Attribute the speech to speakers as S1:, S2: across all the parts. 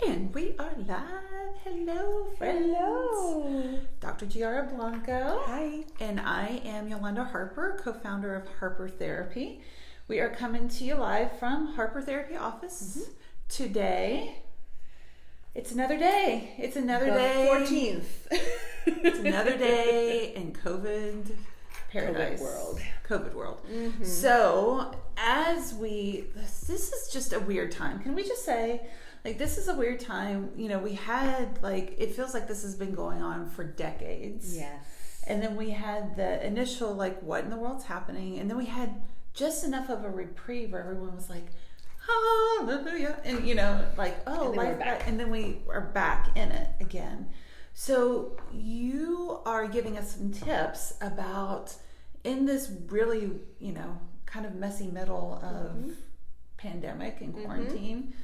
S1: And we are live. Hello, friends.
S2: Hello.
S1: Dr. Yiara Blanco.
S2: Hi.
S1: And I am Yolanda Harper, co-founder of Harper Therapy. We are coming to you live from Harper Therapy office today. It's another day. It's another day.
S2: 14th.
S1: It's another day in COVID paradise. COVID world.
S2: Mm-hmm.
S1: So as this is just a weird time. Can we just say, this is a weird time. We had, it feels like this has been going on for decades.
S2: Yes.
S1: And then we had the initial, what in the world's happening? And then we had just enough of a reprieve where everyone was like, hallelujah. And,
S2: and
S1: life back. And then we are back in it again. So you are giving us some tips about, in this really, kind of messy middle of pandemic and quarantine,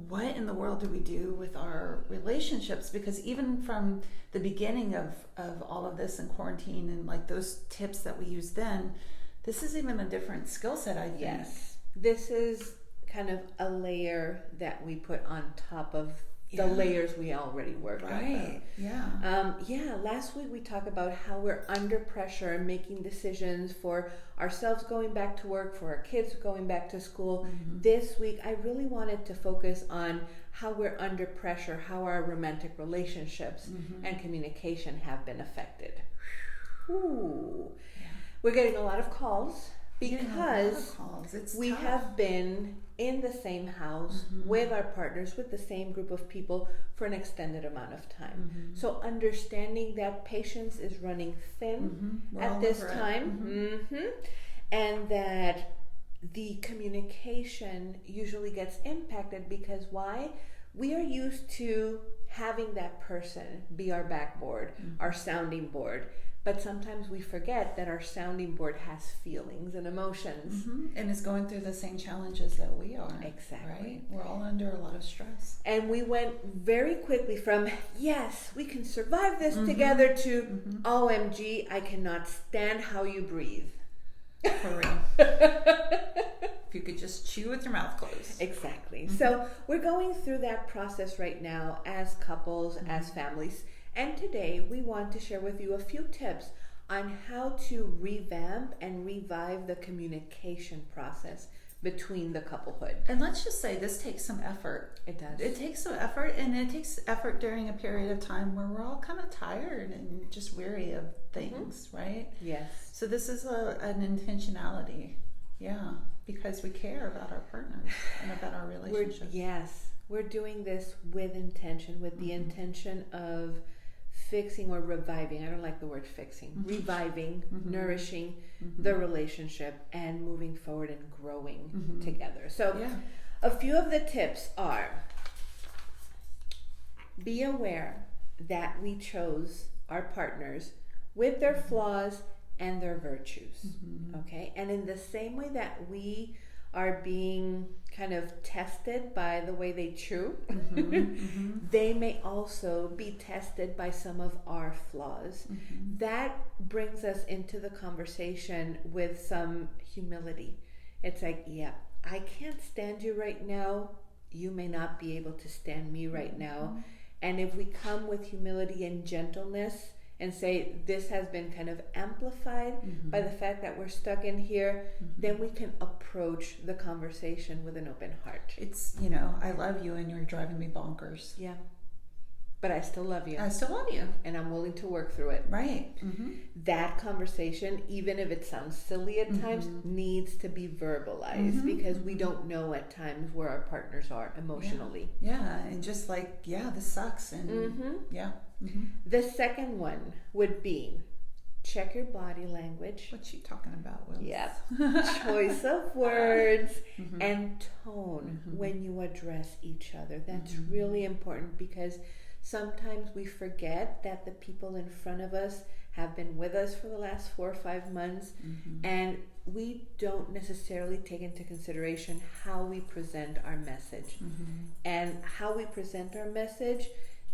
S1: what in the world do we do with our relationships? Because even from the beginning of all of this in quarantine and those tips that we used then, this is even a different skill set, I think.
S2: Yes. This is kind of a layer that we put on top of the layers we already worked on.
S1: Right. Yeah.
S2: Last week we talked about how we're under pressure and making decisions for ourselves going back to work, for our kids going back to school. Mm-hmm. This week I really wanted to focus on how we're under pressure, how our romantic relationships and communication have been affected. Ooh. Yeah. We're getting a lot of calls because we
S1: tough.
S2: have been in the same house with our partners, with the same group of people for an extended amount of time. So understanding that patience is running thin at this time, and that the communication usually gets impacted because why? We are used to having that person be our backboard, our sounding board. But sometimes we forget that our sounding board has feelings and emotions.
S1: And is going through the same challenges that we are.
S2: Exactly.
S1: Right? We're all under a lot of stress.
S2: And we went very quickly from, yes, we can survive this together to, OMG, I cannot stand how you breathe.
S1: For real. If you could just chew with your mouth closed.
S2: Exactly. So we're going through that process right now as couples, as families. And today we want to share with you a few tips on how to revamp and revive the communication process between the couplehood.
S1: And let's just say this takes some effort.
S2: It does.
S1: It takes some effort, and it takes effort during a period of time where we're all kind of tired and just weary of things, right?
S2: Yes.
S1: So this is an intentionality, because we care about our partners and about our relationships.
S2: We're doing this with intention, with the intention of fixing or reviving. I don't like the word fixing. Reviving, nourishing the relationship and moving forward and growing together. So a few of the tips are: be aware that we chose our partners with their flaws and their virtues. Okay? And in the same way that we are being kind of tested by the way they chew, they may also be tested by some of our flaws. That brings us into the conversation with some humility. It's like, I can't stand you right now. You may not be able to stand me right now. And if we come with humility and gentleness and say this has been kind of amplified by the fact that we're stuck in here, then we can approach the conversation with an open heart.
S1: It's, I love you and you're driving me bonkers.
S2: Yeah. But I still love you.
S1: I still love you.
S2: And I'm willing to work through it.
S1: Right.
S2: That conversation, even if it sounds silly at times, needs to be verbalized because we don't know at times where our partners are emotionally.
S1: Yeah. And just this sucks. And
S2: The second one would be check your body language.
S1: What's she talking about, Will?
S2: Yeah. Choice of words and tone when you address each other. That's really important because sometimes we forget that the people in front of us have been with us for the last 4 or 5 months, and we don't necessarily take into consideration how we present our message. And how we present our message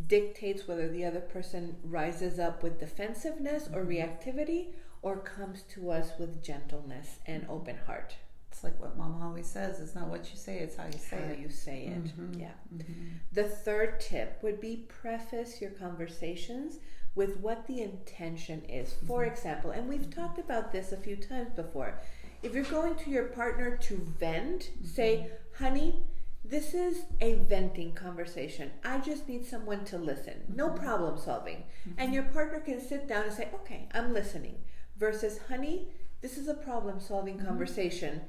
S2: dictates whether the other person rises up with defensiveness or reactivity or comes to us with gentleness and open heart.
S1: It's like what Mama always says, it's not what you say, it's how you say
S2: How
S1: it.
S2: you say it.
S1: Mm-hmm.
S2: Yeah.
S1: Mm-hmm.
S2: The third tip would be preface your conversations with what the intention is. For example, and we've talked about this a few times before, if you're going to your partner to vent, say, honey, this is a venting conversation. I just need someone to listen. No problem solving. And your partner can sit down and say, okay, I'm listening. Versus, honey, this is a problem solving conversation.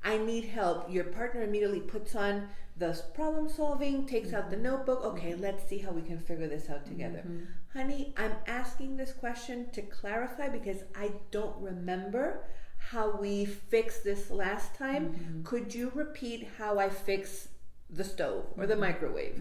S2: I need help. Your partner immediately puts on the problem solving, takes out the notebook. Okay, let's see how we can figure this out together. Honey, I'm asking this question to clarify because I don't remember how we fixed this last time. Could you repeat how I fix the stove or the microwave?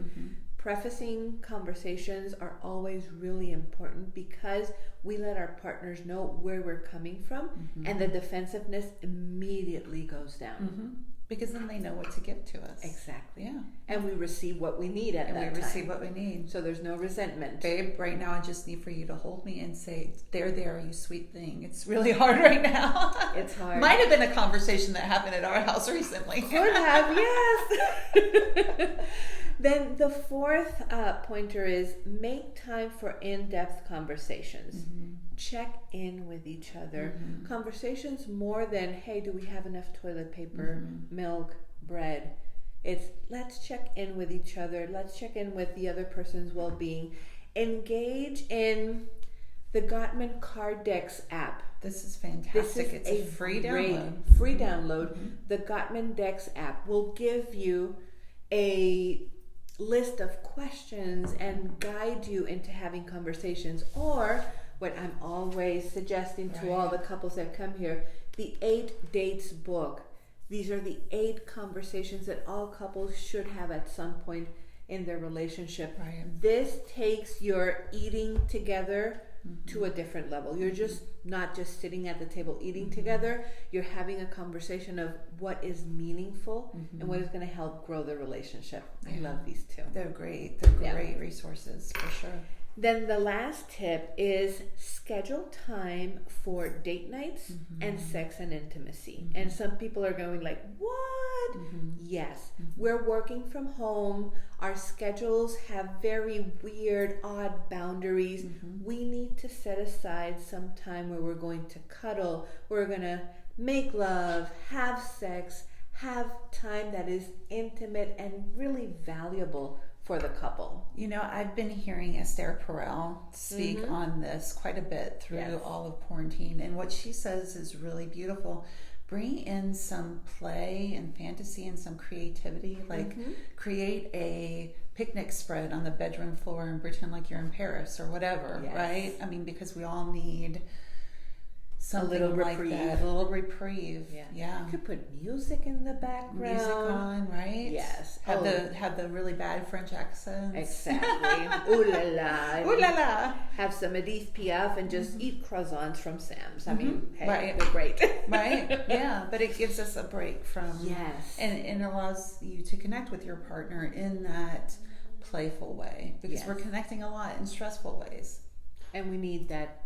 S2: Prefacing conversations are always really important because we let our partners know where we're coming from, and the defensiveness immediately goes down.
S1: Because then they know what to give to us.
S2: Exactly.
S1: Yeah.
S2: And we receive what we need at that time.
S1: And we receive what we need.
S2: So there's no resentment.
S1: Babe, right now I just need for you to hold me and say, there, you sweet thing. It's really hard right now.
S2: It's hard.
S1: Might have been a conversation that happened at our house recently.
S2: Could have, yes. Then the fourth pointer is make time for in-depth conversations. Check in with each other. Conversations more than, hey, do we have enough toilet paper, milk, bread? It's let's check in with each other. Let's check in with the other person's well-being. Engage in the Gottman Card Decks app.
S1: This is fantastic.
S2: This is
S1: it's a free download.
S2: Free download. The Gottman Decks app will give you a list of questions and guide you into having conversations. Or what I'm always suggesting to all the couples that come here, the 8 Dates book. These are the 8 conversations that all couples should have at some point in their relationship. This takes your eating together to a different level. You're just not just sitting at the table eating together. You're having a conversation of what is meaningful and what is going to help grow the relationship. I love these two.
S1: They're great. They're great resources for sure.
S2: Then the last tip is schedule time for date nights and sex and intimacy. And some people are going like, what? Yes. We're working from home. Our schedules have very weird, odd boundaries. We need to set aside some time where we're going to cuddle. We're going to make love, have sex, have time that is intimate and really valuable for the couple.
S1: You know, I've been hearing Esther Perel speak on this quite a bit through all of quarantine, and what she says is really beautiful. Bring in some play and fantasy and some creativity, like create a picnic spread on the bedroom floor and pretend like you're in Paris or whatever, right? I mean, because we all need something
S2: a little
S1: like
S2: reprieve.
S1: that, a little reprieve. Yeah.
S2: You could put music in the background.
S1: Music on, right?
S2: Yes.
S1: Have the really bad French accents.
S2: Exactly. Ooh la la.
S1: Ooh la la.
S2: Have some Edith Piaf and just eat croissants from Sam's. I mean, hey,
S1: Right.
S2: they're great.
S1: Right? Yeah. But it gives us a break from
S2: Yes.
S1: and allows you to connect with your partner in that playful way. Because we're connecting a lot in stressful ways.
S2: And we need that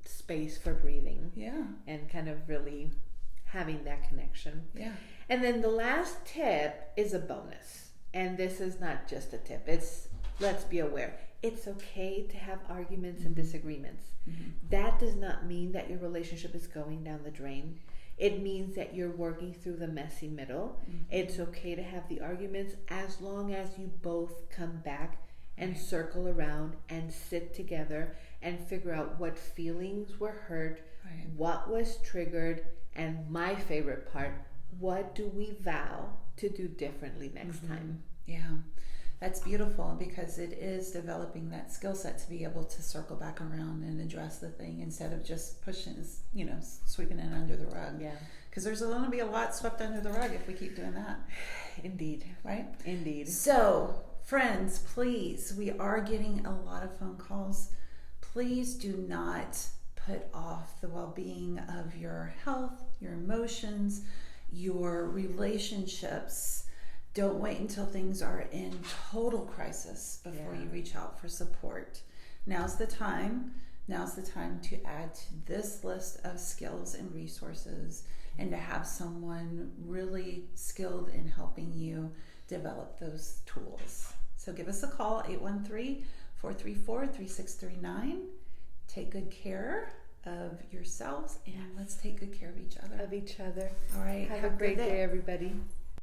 S2: space for breathing.
S1: Yeah.
S2: And kind of really having that connection.
S1: Yeah.
S2: And then the last tip is a bonus. And this is not just a tip. It's, let's be aware, it's okay to have arguments and disagreements. That does not mean that your relationship is going down the drain. It means that you're working through the messy middle. It's okay to have the arguments as long as you both come back and circle around and sit together and figure out what feelings were hurt, what was triggered, and my favorite part, what do we vow to do differently next time?
S1: Yeah. That's beautiful because it is developing that skill set to be able to circle back around and address the thing instead of just pushing, sweeping it under the rug.
S2: Yeah.
S1: Because there's going to be a lot swept under the rug if we keep doing that.
S2: Indeed.
S1: Right?
S2: Indeed.
S1: So, friends, please, we are getting a lot of phone calls. Please do not put off the well-being of your health, your emotions, your relationships. Don't wait until things are in total crisis before you reach out for support. Now's the time. Now's the time to add to this list of skills and resources and to have someone really skilled in helping you develop those tools. So give us a call, 813-434-3639. Take good care of yourselves, and let's take good care of each other.
S2: Of each other.
S1: All right.
S2: Have a great day, everybody.